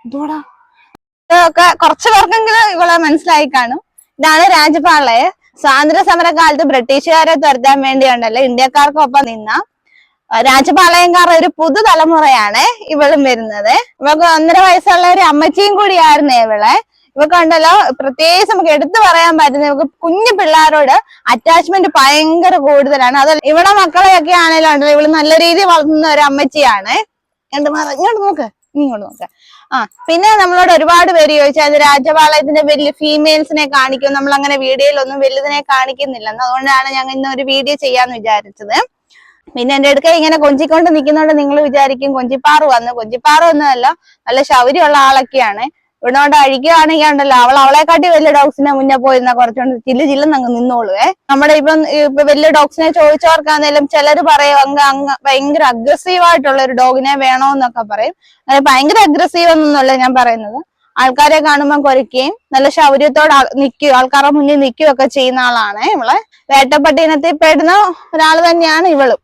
ഇതോടാ ഇതൊക്കെ കുറച്ചു പേർക്കെങ്കിലും ഇവളെ മനസ്സിലായി കാണും. ഇതാണ് രാജപാളയെ. സ്വാതന്ത്ര്യ സമര കാലത്ത് ബ്രിട്ടീഷുകാരെ തുരത്താൻ വേണ്ടിയുണ്ടല്ലോ ഇന്ത്യക്കാർക്കൊപ്പം നിന്ന രാജപാളയംകാരുടെ ഒരു പുതുതലമുറയാണ് ഇവളും വരുന്നത്. ഇവൾക്ക് 1.5 വയസ്സുള്ള ഒരു അമ്മച്ചിയും കൂടിയായിരുന്നു ഇവളെ. ഇവക്കുണ്ടല്ലോ പ്രത്യേകിച്ച് നമുക്ക് എടുത്തു പറയാൻ പറ്റുന്ന ഇവക്ക് കുഞ്ഞു പിള്ളേരോട് അറ്റാച്ച്മെന്റ് ഭയങ്കര കൂടുതലാണ്. അത് ഇവളെ മക്കളെയൊക്കെ ആണെങ്കിലും ഉണ്ടല്ലോ ഇവള് നല്ല രീതിയിൽ വളർത്തുന്ന ഒരു അമ്മച്ചിയാണ്. ഇങ്ങോട്ട് നോക്ക്, ഇങ്ങോട്ട് നോക്ക്. പിന്നെ നമ്മളോട് ഒരുപാട് പേര് ചോദിച്ചാൽ അത് രാജപാളയത്തിന്റെ വലിയ ഫീമെയിൽസിനെ കാണിക്കും. നമ്മൾ അങ്ങനെ വീഡിയോയിലൊന്നും വലുതിനെ കാണിക്കുന്നില്ല. അതുകൊണ്ടാണ് ഞങ്ങൾ ഇന്നൊരു വീഡിയോ ചെയ്യാന്ന് വിചാരിച്ചത്. പിന്നെ എന്റെ അടുക്ക ഇങ്ങനെ കൊഞ്ചിക്കൊണ്ട് നിൽക്കുന്നോണ്ട് നിങ്ങൾ വിചാരിക്കും കൊഞ്ചിപ്പാറു വന്ന്. കൊഞ്ചിപ്പാറു ഒന്നുമല്ല, നല്ല ശൗര്യമുള്ള ആളൊക്കെയാണ്. ഇവിടോണ്ട് അഴിക്കുകയാണെങ്കിൽ ഉണ്ടല്ലോ അവളെക്കാട്ടി വലിയ ഡോഗ്സിനെ മുന്നേ പോയിരുന്ന കുറച്ചുകൊണ്ട് ചില്ലിന്ന് അങ്ങ് നിന്നോളുവേ. നമ്മുടെ ഇപ്പൊ വലിയ ഡോഗ്സിനെ ചോദിച്ചവർക്കാണെങ്കിലും ചിലര് പറയും അങ്ങ് ഭയങ്കര അഗ്രസീവ് ആയിട്ടുള്ള ഒരു ഡോഗിനെ വേണോന്നൊക്കെ പറയും. അങ്ങനെ ഭയങ്കര അഗ്രസീവ് എന്നൊന്നുമല്ല ഞാൻ പറയുന്നത്. ആൾക്കാരെ കാണുമ്പോൾ കുരയ്ക്കുകയും നല്ല ശൗര്യത്തോടെ നിൽക്കുകയും ആൾക്കാരുടെ മുന്നിൽ നിൽക്കുകയൊക്കെ ചെയ്യുന്ന ആളാണ് ഇവളെ. വേട്ടപ്പട്ടി ഇനത്തിൽ പെടുന്ന ഒരാൾ തന്നെയാണ് ഇവളും.